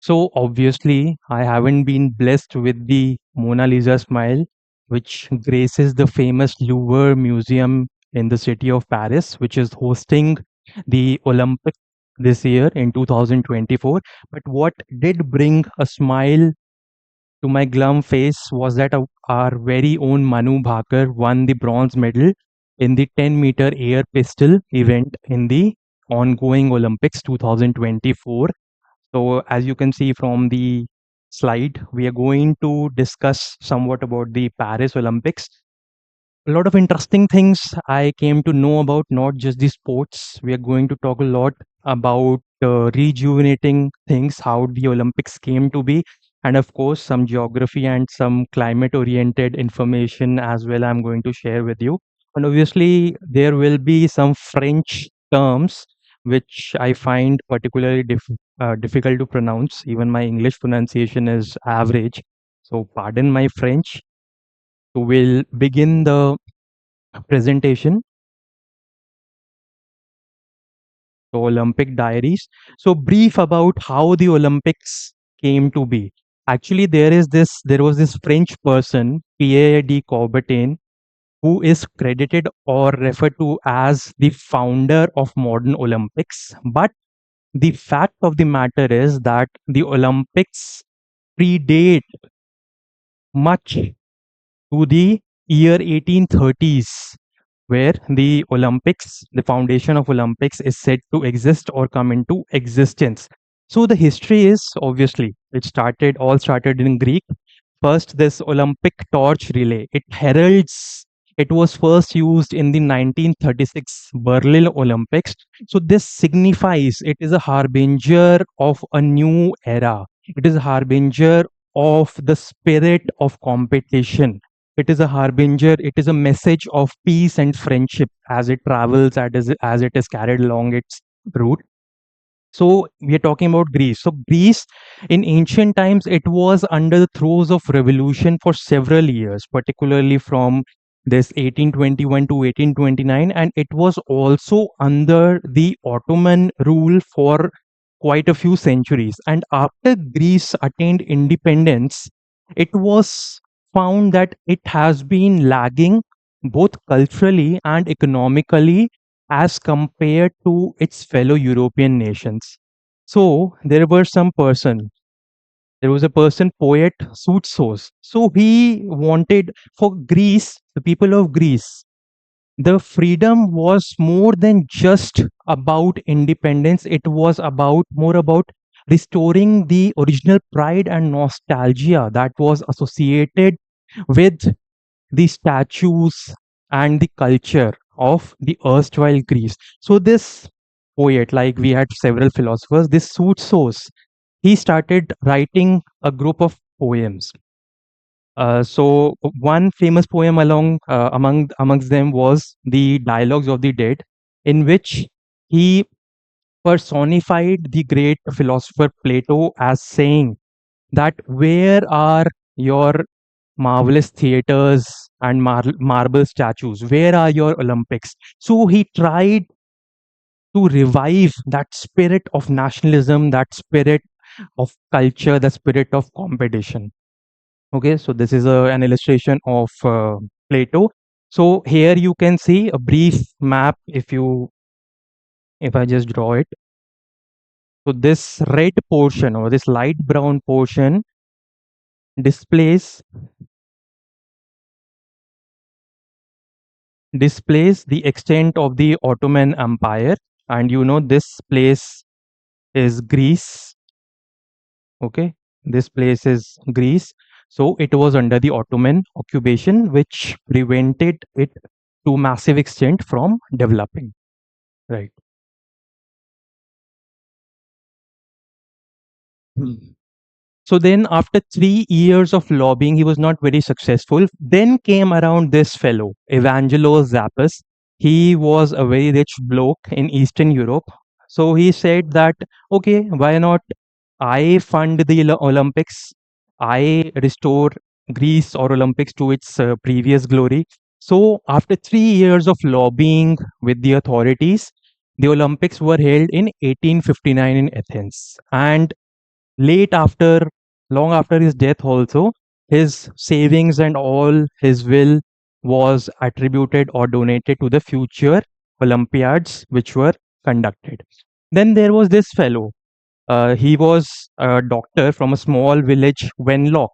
So obviously, I haven't been blessed with the Mona Lisa smile, which graces the famous Louvre Museum in the city of Paris, which is hosting the Olympics this year in 2024. But what did bring a smile to my glum face was that our very own Manu Bhaker won the bronze medal in the 10-meter air pistol event in the ongoing Olympics 2024. So, as you can see from the slide, we are going to discuss somewhat about the Paris Olympics. A lot of interesting things I came to know about, not just the sports. We are going to talk a lot about rejuvenating things, how the Olympics came to be, and of course, some geography and some climate oriented information as well. I'm going to share with you. And obviously, there will be some French terms which I find particularly difficult to pronounce. Even my English pronunciation is average. So, pardon my French. So, we'll begin the presentation. The Olympic diaries. So brief about how the Olympics came to be. Actually, there was this French person, Pierre de Coubertin, who is credited or referred to as the founder of modern Olympics. But the fact of the matter is that the Olympics predate much to the year 1830s, where the Olympics, the foundation of Olympics, is said to exist or come into existence. So the history is obviously all started in Greek. First, this Olympic torch relay. It was first used in the 1936 Berlin Olympics. So this signifies it is a harbinger of a new era. It is a harbinger of the spirit of competition. It is a harbinger, it is a message of peace and friendship as it travels, as it is carried along its route. So we are talking about Greece. So Greece in ancient times, it was under the throes of revolution for several years, particularly from this 1821 to 1829, and it was also under the Ottoman rule for quite a few centuries. And after Greece attained independence, it was found that it has been lagging both culturally and economically as compared to its fellow European nations. So there was a person, poet Soutsos. So he wanted for Greece, the people of Greece, the freedom was more than just about independence. It was more about restoring the original pride and nostalgia that was associated with the statues and the culture of the erstwhile Greece. So this poet, like we had several philosophers, this Soutsos, he started writing a group of poems. So one famous poem amongst them was the Dialogues of the Dead, in which he personified the great philosopher Plato as saying that where are your marvelous theaters and marble statues? Where are your Olympics? So he tried to revive that spirit of nationalism, that spirit of culture, the spirit of competition. Okay, so this is an illustration of Plato. So here you can see a brief map if I just draw it. So this red portion or this light brown portion displays the extent of the Ottoman Empire, and you know this place is Greece. Okay, this place is Greece. So it was under the Ottoman occupation, which prevented it to massive extent from developing. Right. Hmm. So then, after 3 years of lobbying, he was not very successful. Then came around this fellow, Evangelos Zappos. He was a very rich bloke in Eastern Europe. So he said that, okay, why not? I fund the Olympics. I restore Greece or Olympics to its previous glory. So after 3 years of lobbying with the authorities, the Olympics were held in 1859 in Athens. And late after, long after his death also, his savings and all his will was attributed or donated to the future Olympiads which were conducted. Then there was this fellow. He was a doctor from a small village, Wenlock,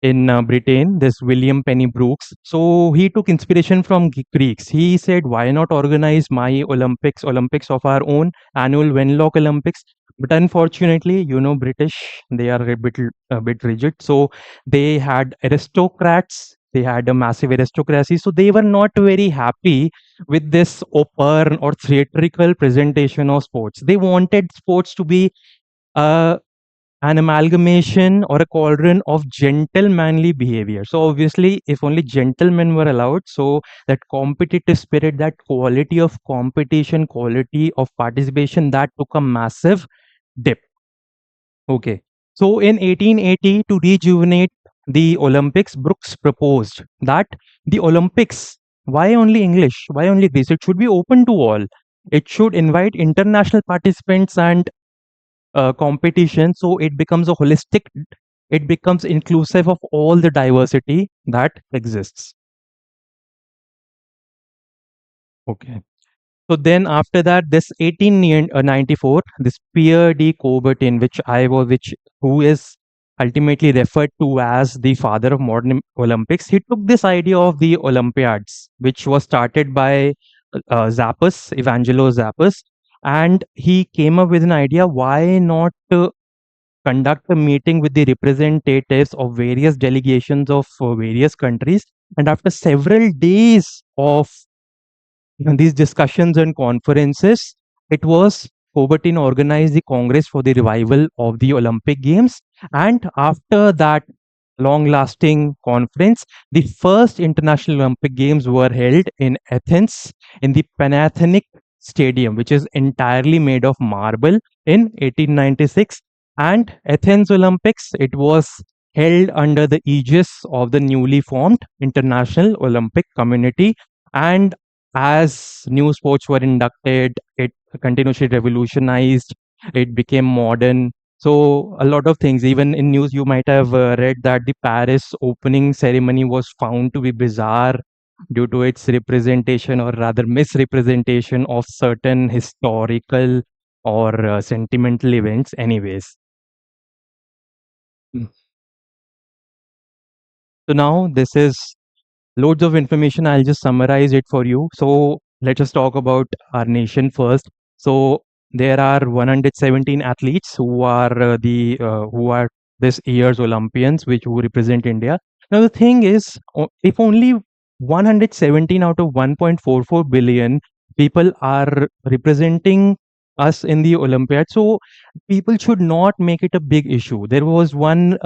in Britain, this William Penny Brooks. So he took inspiration from Greeks. He said, "Why not organize my Olympics of our own, annual Wenlock Olympics?" But unfortunately, British, they are a bit rigid. So they had aristocrats. They had a massive aristocracy. So they were not very happy with this open or theatrical presentation of sports. They wanted sports to be uh, an amalgamation or a cauldron of gentlemanly behavior. So obviously, if only gentlemen were allowed, so that competitive spirit, that quality of competition, quality of participation, that took a massive dip. Okay. So in 1880, to rejuvenate the Olympics, Brooks proposed that the Olympics, why only English? Why only this? It should be open to all. It should invite international participants and competition, so it becomes a holistic, it becomes inclusive of all the diversity that exists. Okay. So then after that, this 1894, this Pierre de Coubertin, which who is ultimately referred to as the father of modern Olympics, he took this idea of the Olympiads, which was started by Zappos, Evangelo Zappos, and he came up with an idea: why not conduct a meeting with the representatives of various delegations of various countries. And after several days of these discussions and conferences, it was Coubertin organized the Congress for the revival of the Olympic Games. And after that long lasting conference, the first International Olympic Games were held in Athens in the Panathenaic Stadium, which is entirely made of marble, in 1896. And Athens Olympics, it was held under the aegis of the newly formed International Olympic Community. And as new sports were inducted, it continuously revolutionized, it became modern. So a lot of things, even in news, you might have read that the Paris opening ceremony was found to be bizarre due to its representation, or rather misrepresentation, of certain historical or sentimental events. Anyways, Mm. So now this is loads of information. I'll just summarize it for you. So let us talk about our nation first. So there are 117 athletes who are who are this year's Olympians, which who represent India. Now the thing is, if only 117 out of 1.44 billion people are representing us in the Olympiad, so people should not make it a big issue. There was one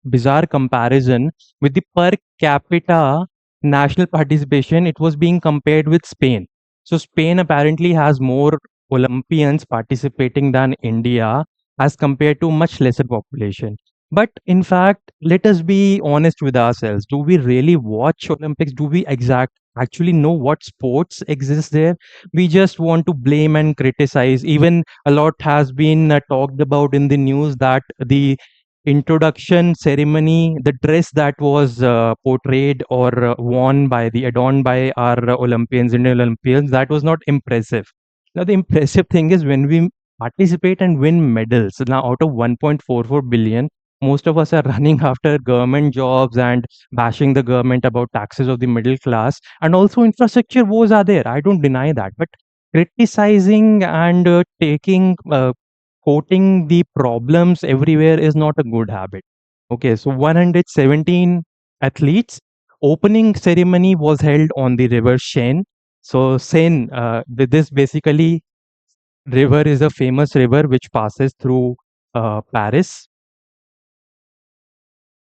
bizarre comparison with the per capita national participation. It was being compared with Spain. So Spain apparently has more Olympians participating than India as compared to much lesser population. But in fact, let us be honest with ourselves. Do we really watch Olympics? Do we actually know what sports exist there? We just want to blame and criticize. Even a lot has been talked about in the news that the introduction ceremony, the dress that was portrayed or worn by the adorned by our Olympians, Indian Olympians, that was not impressive. Now, the impressive thing is when we participate and win medals. Now, out of 1.44 billion, most of us are running after government jobs and bashing the government about taxes of the middle class. And also, infrastructure woes are there. I don't deny that. But criticizing and taking quoting the problems everywhere is not a good habit. Okay, so 117 athletes. Opening ceremony was held on the river Seine. So Seine, this basically river is a famous river which passes through Paris.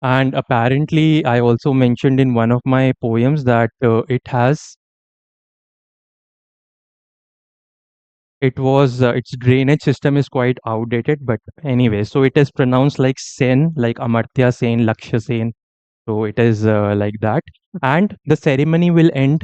And apparently, I also mentioned in one of my poems that its drainage system is quite outdated. But anyway, so it is pronounced like Sen, like Amartya Sen, Lakshya Sen. So it is like that. And the ceremony will end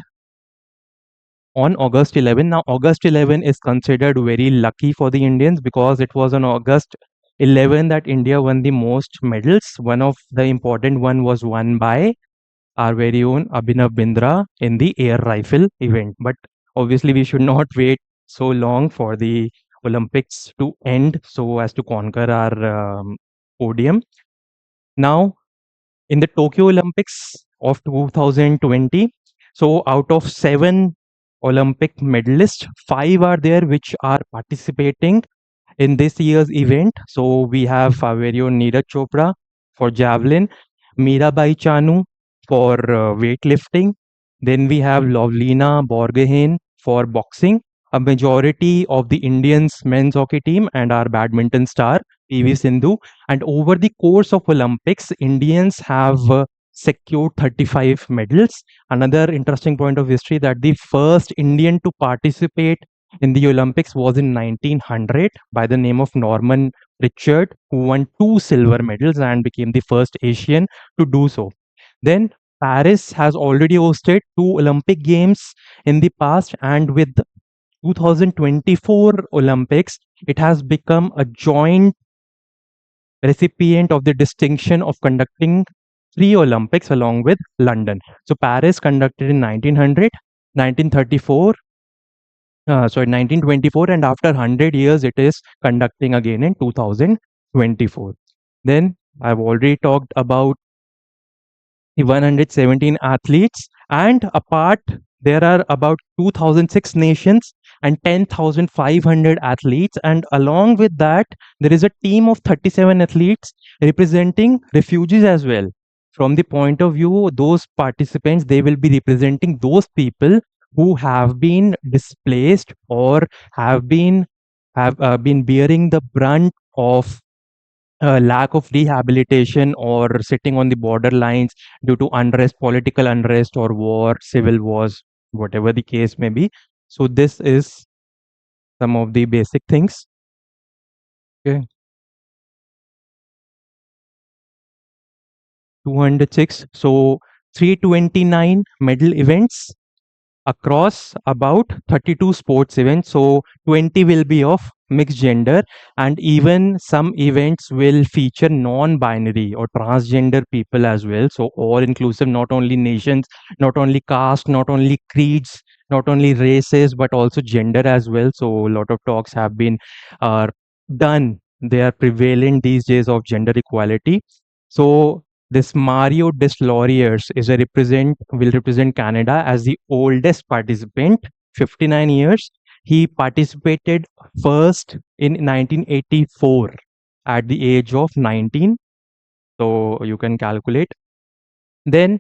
on August 11. Now, August 11 is considered very lucky for the Indians because it was on August 11 that India won the most medals. One of the important one was won by our very own Abhinav Bindra in the air rifle event. But obviously, we should not wait so long for the Olympics to end so as to conquer our podium. Now, in the Tokyo Olympics of 2020, so out of seven Olympic medalists, five are there which are participating in this year's event. So we have our very own Neeraj Chopra for javelin, Mirabai Chanu for weightlifting. Then we have Lovlina Borgohain for boxing. A majority of the Indians men's hockey team and our badminton star PV Sindhu. And over the course of Olympics, Indians have secured 35 medals. Another interesting point of history that the first Indian to participate in the Olympics was in 1900 by the name of Norman Richard, who won two silver medals and became the first Asian to do so. Then Paris has already hosted two Olympic Games in the past, and with the 2024 Olympics, it has become a joint recipient of the distinction of conducting three Olympics along with London. So Paris conducted in 1900, 1934, in 1924, and after 100 years, it is conducting again in 2024. Then I've already talked about the 117 athletes, and apart, there are about 2006 nations and 10,500 athletes, and along with that, there is a team of 37 athletes representing refugees as well. From the point of view, those participants, they will be representing those people who have been displaced or have been bearing the brunt of lack of rehabilitation or sitting on the borderlines due to unrest, political unrest, or war, civil wars, whatever the case may be. So, this is some of the basic things. Okay. 206. So, 329 medal events across about 32 sports events. So 20 will be of mixed gender, and even some events will feature non-binary or transgender people as well. So all inclusive, not only nations, not only caste, not only creeds, not only races, but also gender as well. So a lot of talks have been uh, done. They are prevalent these days of gender equality. So this Mario Deslauriers is a represent will represent Canada as the oldest participant, 59 years. He participated first in 1984 at the age of 19. So you can calculate. Then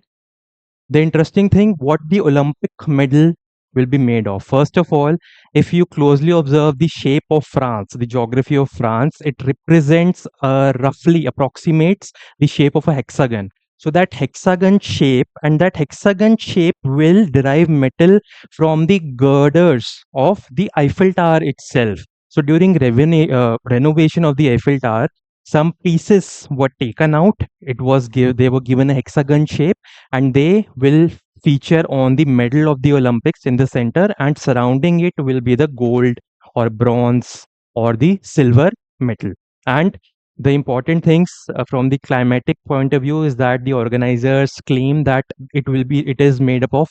the interesting thing, what the Olympic medal will be made of. First of all, if you closely observe the shape of France, the geography of France, it represents roughly approximates the shape of a hexagon. So that hexagon shape, and that hexagon shape will derive metal from the girders of the Eiffel Tower itself. So during renovation of the Eiffel Tower, some pieces were taken out. They were given a hexagon shape, and they will feature on the medal of the Olympics in the center, and surrounding it will be the gold or bronze or the silver medal. And the important things from the climatic point of view is that the organizers claim that it is made up of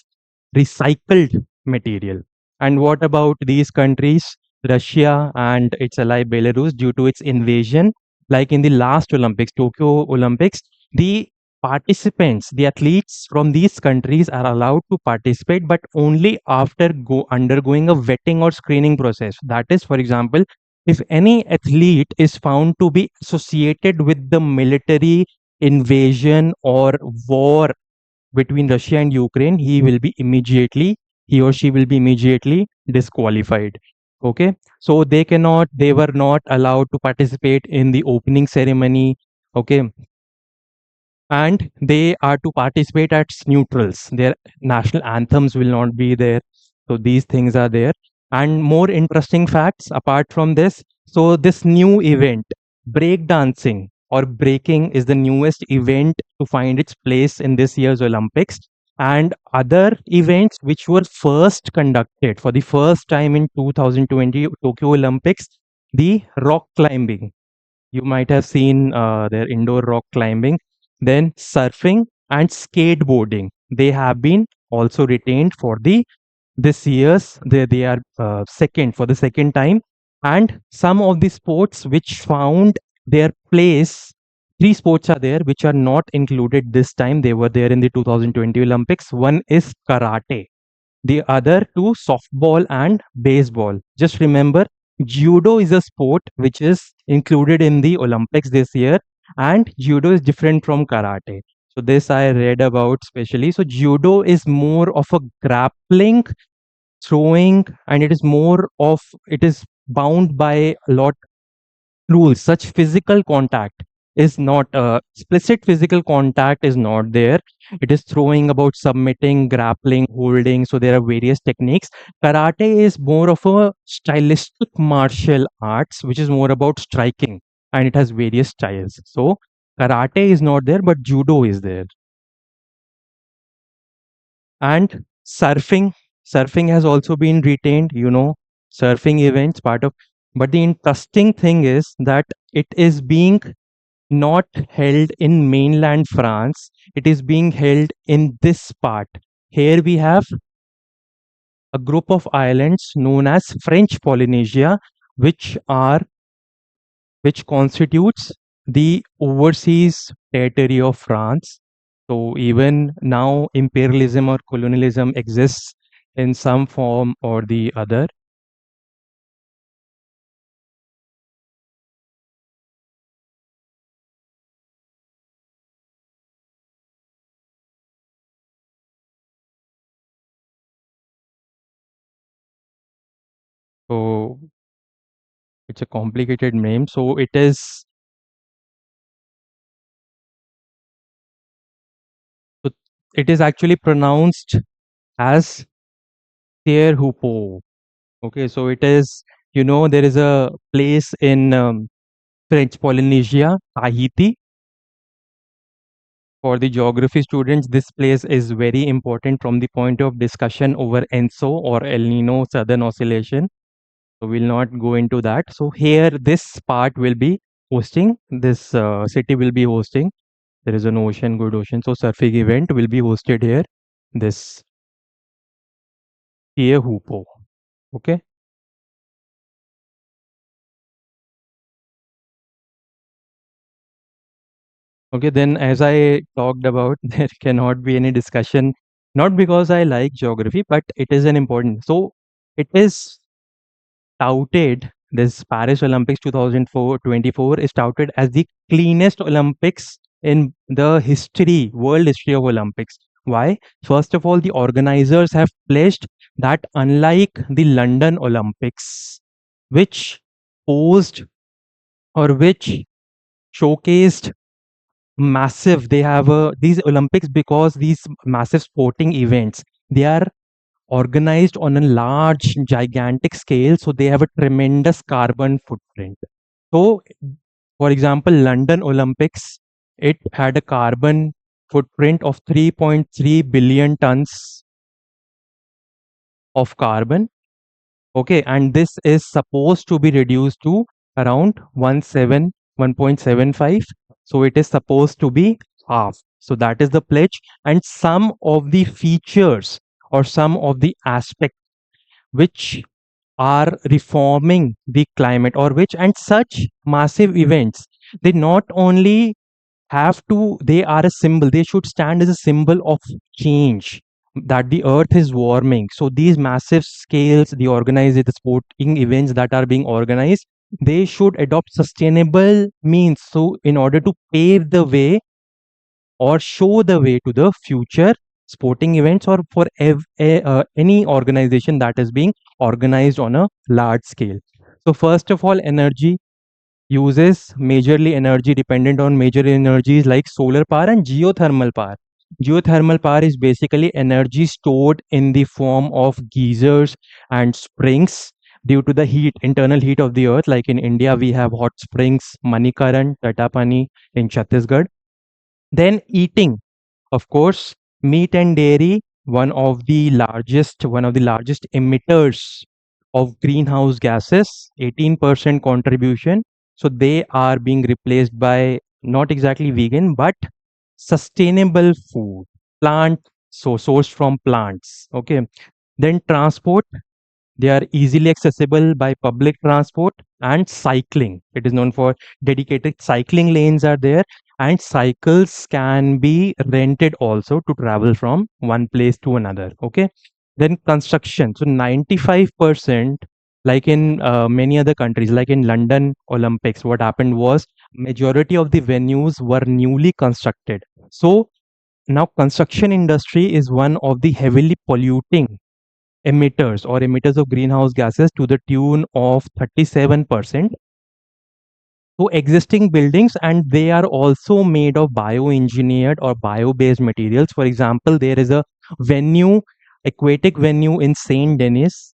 recycled material. And what about these countries, Russia and its ally Belarus, due to its invasion? Like in the last Olympics, Tokyo Olympics, the participants, the athletes from these countries are allowed to participate, but only after undergoing a vetting or screening process. That is, for example, if any athlete is found to be associated with the military invasion or war between Russia and Ukraine, he or she will be immediately disqualified. Okay, so they were not allowed to participate in the opening ceremony. Okay, and they are to participate as neutrals. Their national anthems will not be there. So these things are there. And more interesting facts apart from this. So this new event, breakdancing or breaking, is the newest event to find its place in this year's Olympics. And other events which were first conducted for the first time in 2020 Tokyo Olympics, the rock climbing, You might have seen their indoor rock climbing. Then surfing and skateboarding. They have been also retained for the this year's. They are second for the second time. And some of the sports which found their place, three sports are there which are not included this time. They were there in the 2020 Olympics. One is karate, the other two softball and baseball. Just remember, judo is a sport which is included in the Olympics this year, and judo is different from karate. So this I read about specially. So judo is more of a grappling, throwing, and it is bound by a lot rules. Such physical contact is not explicit. Physical contact is not there. It is throwing, about submitting, grappling, holding. So there are various techniques. Karate is more of a stylistic martial arts, which is more about striking, and it has various styles. So karate is not there, but judo is there. And surfing has also been retained, surfing events part of. But the interesting thing is that it is being not held in mainland France. It is being held in this part. Here we have a group of islands known as French Polynesia, which are which constitutes the overseas territory of France. So even now, imperialism or colonialism exists in some form or the other. So it's a complicated name. So so it is actually pronounced as Tearhupo. Okay, so it is, there is a place in French Polynesia, Tahiti. For the geography students, this place is very important from the point of discussion over ENSO or El Nino Southern Oscillation. So we'll not go into that. So here, this part will be hosting, this city will be hosting. There is an ocean, good ocean. So surfing event will be hosted here. This Teahupo. Okay. Okay, then as I talked about, there cannot be any discussion, not because I like geography, but it is an important. So it is touted, this Paris Olympics 2024 is touted as the cleanest Olympics in the history, world history of Olympics. Why? First of all, the organizers have pledged that unlike the London Olympics, which posed or which showcased massive, they have these Olympics, because these massive sporting events, they are organized on a large, gigantic scale. So they have a tremendous carbon footprint. So, for example, London Olympics, it had a carbon footprint of 3.3 billion tons of carbon. Okay, and this is supposed to be reduced to around 1.75. So it is supposed to be half. So that is the pledge. And some of the features or some of the aspects which are reforming the climate, or which, and such massive events, they not only have to, they are a symbol, they should stand as a symbol of change, that the earth is warming. So these massive scales, the sporting events that are being organized, they should adopt sustainable means, so in order to pave the way or show the way to the future sporting events, or for any organization that is being organized on a large scale. So first of all, energy uses majorly energy dependent on major energies like solar power and geothermal power. Geothermal power is basically energy stored in the form of geysers and springs due to the heat, internal heat of the earth. Like in India, we have hot springs, Manikaran, Tatapani in Chhattisgarh. Then eating, of course, meat and dairy, one of the largest emitters of greenhouse gases, 18% contribution. So they are being replaced by not exactly vegan, but sustainable food, plant, so sourced from plants. Okay. Then transport, they are easily accessible by public transport and cycling. It is known for dedicated cycling lanes are there, and cycles can be rented also to travel from one place to another. Okay. Then construction. So 95%, like in many other countries, like in London Olympics, what happened was majority of the venues were newly constructed. So now construction industry is one of the heavily polluting emitters of greenhouse gases to the tune of 37% to existing buildings, and they are also made of bioengineered or bio-based materials. For example, there is a venue, aquatic venue in Saint Denis,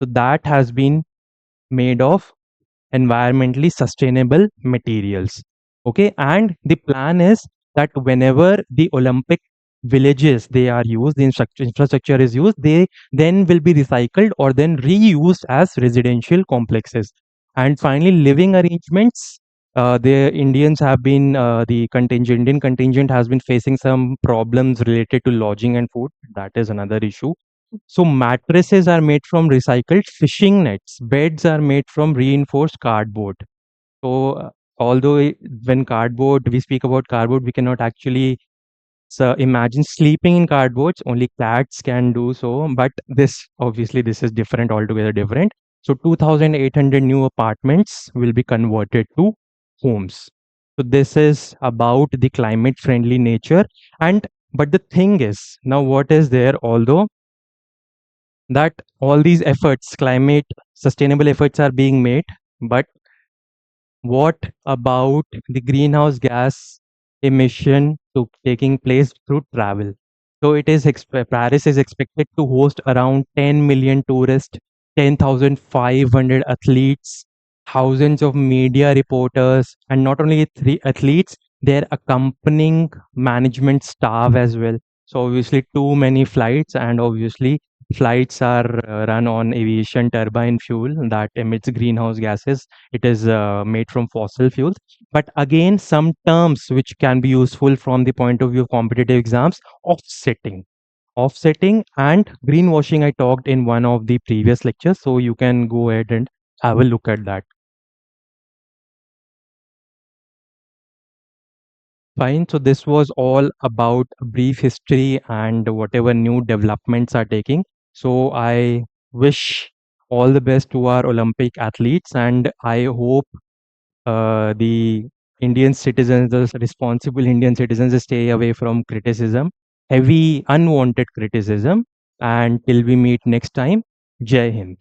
so that has been made of environmentally sustainable materials. Okay, and the plan is that whenever the Olympic villages they are used, the infrastructure is used, they then will be recycled or then reused as residential complexes. And finally, living arrangements. The Indians have been Indian contingent has been facing some problems related to lodging and food. That is another issue. So mattresses are made from recycled fishing nets. Beds are made from reinforced cardboard. So although when cardboard, we speak about cardboard, we cannot actually imagine sleeping in cardboards. Only cats can do so. But this obviously this is different, altogether different. So 2,800 new apartments will be converted to homes. So this is about the climate friendly nature. And but the thing is now what is there, although that all these efforts, climate sustainable efforts are being made, but what about the greenhouse gas emission to taking place through travel? So Paris is expected to host around 10 million tourists, 10,500 athletes, thousands of media reporters, and not only three athletes, their accompanying management staff as well. So obviously too many flights, and obviously flights are run on aviation turbine fuel that emits greenhouse gases. It is made from fossil fuels. But again, some terms which can be useful from the point of view of competitive exams: offsetting and greenwashing. I talked in one of the previous lectures, so you can go ahead and have a look at that. Fine. So this was all about a brief history and whatever new developments are taking. So I wish all the best to our Olympic athletes, and I hope the Indian citizens, the responsible Indian citizens, stay away from criticism, heavy unwanted criticism. And till we meet next time, Jai Hind.